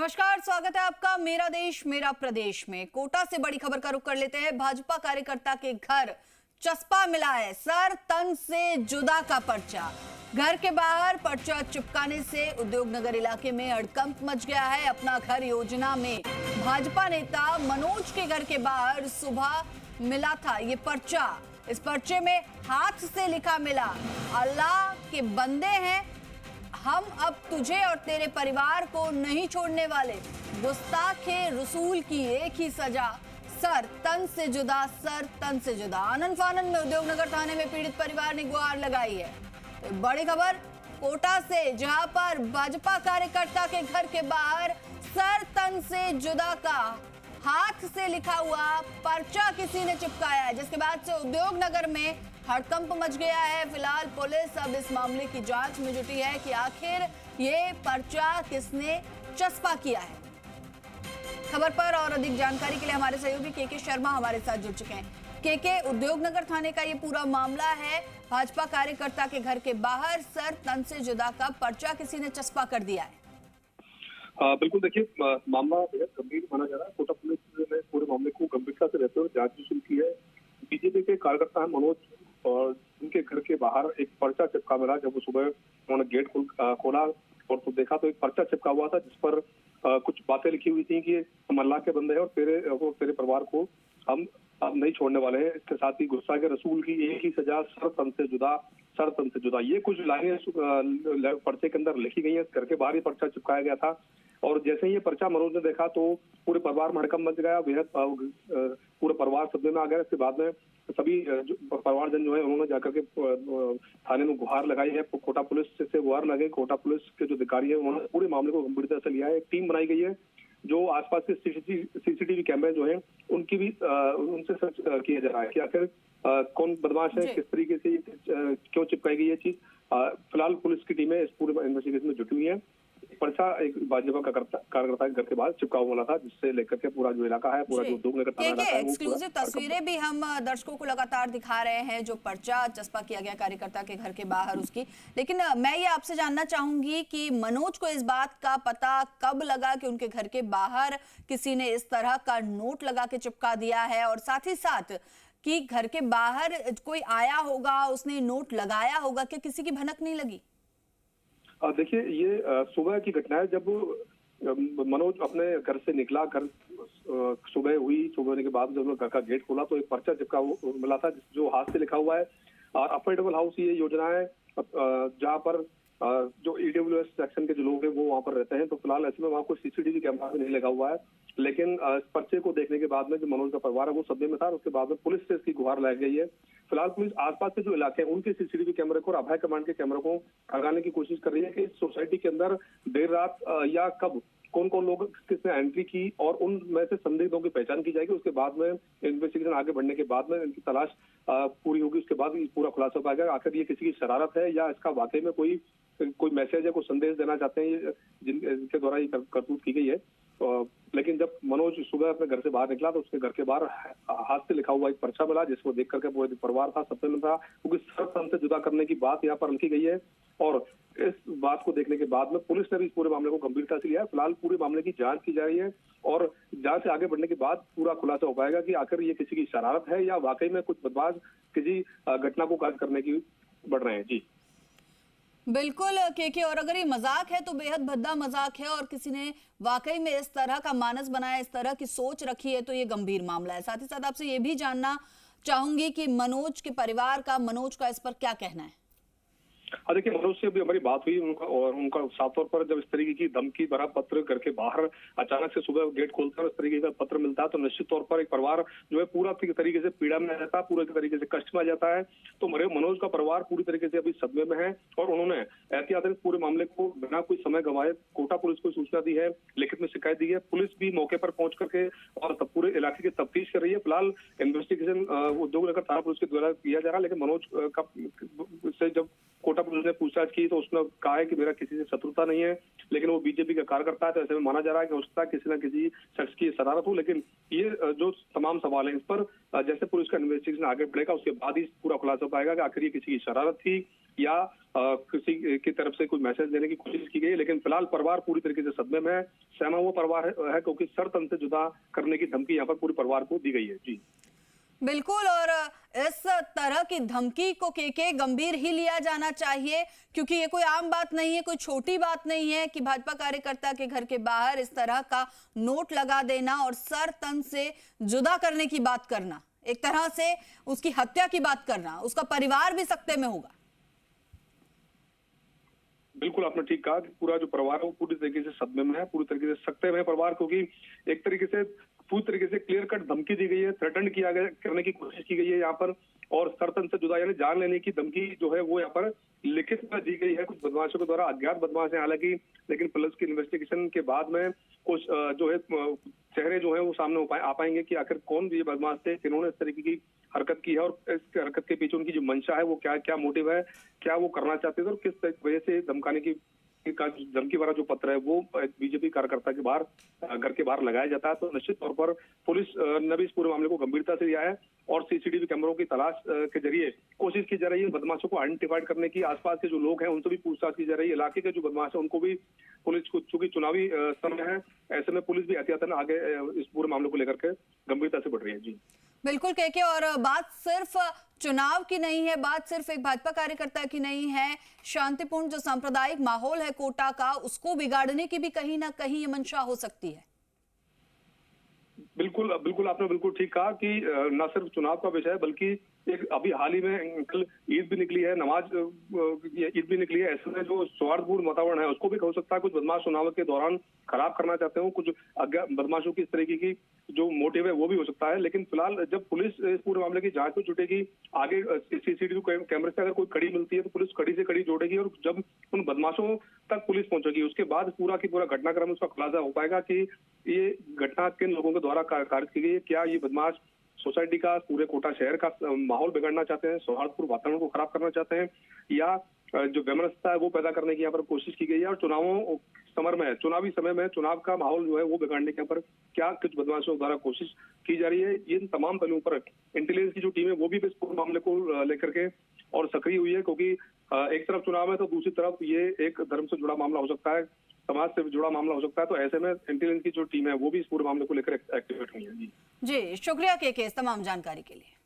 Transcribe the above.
नमस्कार, स्वागत है आपका मेरा देश मेरा प्रदेश में। कोटा से बड़ी खबर का रुख कर लेते हैं। भाजपा कार्यकर्ता के घर चस्पा मिला है, सर तन से जुदा का पर्चा। घर के बाहर पर्चा चिपकाने से उद्योग नगर इलाके में हड़कंप मच गया है। अपना घर योजना में भाजपा नेता मनोज के घर के बाहर सुबह मिला था ये पर्चा। इस पर्चे में हाथ से लिखा मिला, अल्लाह के बंदे हैं हम, अब तुझे और तेरे परिवार को नहीं छोड़ने वाले। गुस्ताखे रसूल की एक ही सजा, सर तन से जुदा, सर तन से जुदा। आनंद फानन में उद्योगनगर थाने में पीड़ित परिवार ने गुहार लगाई है। तो बड़ी खबर कोटा से, जहां पर भाजपा कार्यकर्ता के घर के बाहर सर तन से जुदा का हाथ से लिखा हुआ पर्चा किसी ने चिपकाया है, जिसके बाद से उद्योगनगर में हड़कंप मच गया है। फिलहाल पुलिस अब इस मामले की जांच में जुटी है कि आखिर ये पर्चा किसने चस्पा किया है। खबर पर और अधिक जानकारी के लिए हमारे सहयोगी के शर्मा हमारे साथ जुड़ चुके हैं। के उद्योगनगर थाने का ये पूरा मामला है। भाजपा कार्यकर्ता के घर के बाहर सर तन से जुदा का पर्चा किसी ने चस्पा कर दिया है। बिल्कुल, देखिए मामला बेहद गंभीर माना जा रहा है। कोटा पुलिस ने पूरे मामले को गंभीरता से रहते हुए जांच शुरू की है। बीजेपी के कार्यकर्ता मनोज और उनके घर के बाहर एक पर्चा चिपका मिला। जब वो सुबह उन्होंने गेट खोला और तो देखा तो एक पर्चा चिपका हुआ था जिस पर कुछ बातें लिखी हुई थी कि हम अल्लाह के बंदे हैं और तेरे परिवार को हम अब नहीं छोड़ने वाले हैं। इसके साथ ही गुस्सा के रसूल की एक ही सजा, सर तन से जुदा, सर तन से जुदा। ये कुछ लाइनें पर्चे के अंदर लिखी गई हैं। घर के बाहर ही पर्चा चिपकाया गया था और जैसे ही ये पर्चा मनोज ने देखा तो पूरे परिवार में हड़कंप मच गया। बेहद पूरा परिवार सदमे में आ गया। इसके बाद में सभी परिवारजन जो है उन्होंने जाकर के थाने में गुहार लगाई है। कोटा पुलिस से गुहार लगे। कोटा पुलिस के जो अधिकारी है उन्होंने पूरे मामले को गंभीरता से लिया है। एक टीम बनाई गई है जो आसपास के सीसीटीवी कैमरे जो हैं उनकी भी उनसे सर्च किया जा रहा है कि आखिर कौन बदमाश है, किस तरीके से क्यों चिपकाई गई ये चीज। फिलहाल पुलिस की टीमें इस पूरे इन्वेस्टिगेशन में जुटी हुई है। पर्चा एक भाजपा का कार्यकर्ता के घर के बाद चिपका हुआ था, जिससे लेकर के पूरा जो इलाका है, पूरा जो उद्योगनगर थाना इलाका है, एक्सक्लूसिव तस्वीरें भी हम दर्शकों को लगातार दिखा रहे हैं जो पर्चा चस्पा किया गया कार्यकर्ता के घर के बाहर उसकी। लेकिन मैं ये आपसे जानना चाहूंगी कि मनोज को इस बात का पता कब लगा कि उनके घर के बाहर किसी ने इस तरह का नोट लगा के चिपका दिया है, और साथ ही साथ कि घर के बाहर कोई आया होगा, उसने नोट लगाया होगा, क्या किसी की भनक नहीं लगी? देखिए, ये सुबह की घटना है जब मनोज अपने घर से निकला। घर सुबह होने के बाद जब घर का गेट खोला तो एक पर्चा चिपका मिला था जो हाथ से लिखा हुआ है। और अफोर्डेबल हाउस ये योजना है जहाँ पर जो ईडब्ल्यूएस सेक्शन के जो लोग हैं वो वहाँ पर रहते हैं। तो फिलहाल ऐसे में वहाँ कोई सीसीटीवी कैमरा भी नहीं लगा हुआ है। लेकिन इस पर्चे को देखने के बाद में जो मनोज का परिवार है वो सदमे में था। उसके बाद में पुलिस से इसकी गुहार लाई गई है। फिलहाल पुलिस आसपास के जो इलाके हैं उनके सीसीटीवी कैमरे को और अभय कमांड के कैमरे को खंगालने की कोशिश कर रही है कि सोसाइटी के अंदर देर रात या कब कौन कौन लोग किसने एंट्री की और उनमें से संदिग्धों की पहचान की जाएगी। उसके बाद में इन्वेस्टिगेशन आगे बढ़ने के बाद में इनकी तलाश पूरी होगी। उसके बाद पूरा खुलासा हो पाएगा आखिर ये किसी की शरारत है या इसका वाकई में कोई मैसेज है, कोई संदेश देना चाहते हैं जिनके द्वारा ये करतूत की गई है। लेकिन जब मनोज सुबह अपने घर से बाहर निकला तो उसके घर के बाहर हाथ से लिखा हुआ एक पर्चा मिला जिसको देख करके पूरे परिवार था, सपने में था, क्योंकि सर तन से जुदा करने की बात यहाँ पर लिखी गई है। और इस बात को देखने के बाद में पुलिस ने भी इस पूरे मामले को गंभीरता से लिया है। फिलहाल पूरे मामले की जांच की जा रही है और जांच से आगे बढ़ने के बाद पूरा खुलासा हो पाएगा कि आखिर ये किसी की शरारत है या वाकई में कुछ बदमाश किसी घटना को काज करने की बढ़ रहे हैं। जी बिल्कुल के, और अगर ये मजाक है तो बेहद भद्दा मजाक है और किसी ने वाकई में इस तरह का मानस बनाया, इस तरह की सोच रखी है तो ये गंभीर मामला है। साथ ही साथ आपसे ये भी जानना चाहूंगी कि मनोज के परिवार का, मनोज का इस पर क्या कहना है? हाँ, देखिए, मनोज से अभी हमारी बात हुई उनका साफ तौर पर जब इस तरीके की धमकी भरा पत्र घर के बाहर अचानक से सुबह गेट खोलकर इस तरीके का पत्र मिलता है तो निश्चित तौर पर एक परिवार जो है पूरा तरीके से पीड़ा में आ जाता है, पूरे तरीके से कष्ट में आ जाता है। तो मनोज का परिवार पूरी तरीके से अभी सदमे में है और उन्होंने एहतियातन पूरे मामले को बिना कोई समय गंवाए कोटा पुलिस को सूचना दी है, लिखित में शिकायत दी है। पुलिस भी मौके पर पहुंच करके और पूरे इलाके की तफ्तीश कर रही है। फिलहाल इन्वेस्टिगेशन उद्योगनगर थाना पुलिस के द्वारा किया जा रहा है। लेकिन मनोज से जब कोटा पुलिस ने पूछताछ की तो उसने कहा है कि मेरा किसी से शत्रुता नहीं है, लेकिन वो बीजेपी का कार्यकर्ता है तो ऐसे में माना जा रहा है कि हो सकता है किसी न किसी शख्स की शरारत हो। लेकिन ये जो तमाम सवाल है इस पर जैसे पुलिस का इन्वेस्टिगेशन आगे बढ़ेगा उसके बाद ही पूरा खुलासा हो पाएगा कि आखिर ये किसी की शरारत थी या किसी की तरफ से कोई मैसेज देने की कोशिश की गई, लेकिन फिलहाल परिवार पूरी तरीके से सदमे में है। सहमा वो परिवार है क्योंकि सर तन से जुदा करने की धमकी यहाँ पर पूरे परिवार को दी गई है। जी बिल्कुल, और इस तरह की धमकी को के गंभीर ही लिया जाना चाहिए, क्योंकि ये कोई आम बात नहीं है, कोई छोटी बात नहीं है कि भाजपा कार्यकर्ता के घर के बाहर इस तरह का नोट लगा देना और सर तन से जुदा करने की बात करना, एक तरह से उसकी हत्या की बात करना, उसका परिवार भी सकते में होगा। बिल्कुल, आपने ठीक कहा कि पूरा जो परिवार है वो पूरी तरीके से सदमे में है, पूरी तरीके से सकते में है परिवार, क्योंकि एक तरीके से पूरी तरीके से क्लियर कट धमकी दी गई है, थ्रेटन किया गया, करने की कोशिश की गई है यहाँ पर, और सरतन से जुदा यानी जान लेने की धमकी जो है वो यहाँ पर लिखित में दी गई है कुछ बदमाशों के द्वारा। अज्ञात बदमाश है हालांकि, लेकिन पुलिस की इन्वेस्टिगेशन के बाद में कुछ जो है चेहरे जो है वो सामने आ पाएंगे कि आखिर कौन ये बदमाश थे, किन्होंने इस तरीके की हरकत की है और इस हरकत के पीछे उनकी जो मंशा है वो क्या क्या मोटिव है, क्या वो करना चाहते थे और किस वजह से धमकाने की का धमकी वाला जो पत्र है वो बीजेपी कार्यकर्ता के बाहर घर के बाहर लगाया जाता है। तो निश्चित तौर पर पुलिस ने भी इस पूरे मामले को गंभीरता से लिया है और सीसीटीवी कैमरों की तलाश के जरिए कोशिश की जा रही है बदमाशों को आइडेंटिफाइड करने की। आसपास के जो लोग हैं उनसे भी पूछताछ की जा रही है, इलाके के जो बदमाश है उनको भी पुलिस को, चूंकि चुनावी समय है ऐसे में पुलिस भी एहतियातन आगे इस पूरे मामले को लेकर के गंभीरता से बढ़ रही है। जी बिल्कुल के और बात सिर्फ चुनाव की नहीं है, बात सिर्फ एक भाजपा कार्यकर्ता की नहीं है, शांतिपूर्ण जो सांप्रदायिक माहौल है कोटा का उसको बिगाड़ने की भी कहीं ना कहीं ये मंशा हो सकती है। बिल्कुल बिल्कुल, आपने बिल्कुल ठीक कहा कि न सिर्फ चुनाव का विषय है बल्कि एक अभी हाल ही में कल ईद भी निकली है, ईद भी निकली है। ऐसे में जो सौहार्दपूर्ण वातावरण है उसको भी हो सकता है कुछ बदमाश चुनाव के दौरान खराब करना चाहते हो, कुछ अज्ञात बदमाशों की इस तरीके की जो मोटिव है वो भी हो सकता है। लेकिन फिलहाल जब पुलिस इस पूरे मामले की जांच में जुटेगी, आगे सीसीटीवी कैमरे से अगर कोई कड़ी मिलती है तो पुलिस कड़ी से कड़ी जोड़ेगी और जब उन बदमाशों तक पुलिस पहुंचेगी उसके बाद पूरा की पूरा घटनाक्रम उसका खुलासा हो पाएगा कि ये घटना किन लोगों के द्वारा कारित की गई है। क्या ये बदमाश सोसाइटी का, पूरे कोटा शहर का माहौल बिगाड़ना चाहते हैं, सौहार्दपूर्ण वातावरण को खराब करना चाहते हैं, या जो वैमनस्यता है वो पैदा करने की यहाँ पर कोशिश की गई है और चुनावी समय में चुनाव का माहौल जो है वो बिगाड़ने के यहाँ पर क्या कुछ बदमाशों द्वारा कोशिश की जा रही है। इन तमाम पहलुओं पर इंटेलिजेंस की जो टीम है वो भी इस पूरे मामले को लेकर के और सक्रिय हुई है, क्योंकि एक तरफ चुनाव है तो दूसरी तरफ ये एक धर्म से जुड़ा मामला हो सकता है, समाज से जुड़ा मामला हो सकता है। तो ऐसे में इंटेलिजेंस की जो टीम है वो भी इस पूरे मामले को लेकर एक्टिवेट हुई है। जी शुक्रिया के इस तमाम जानकारी के लिए।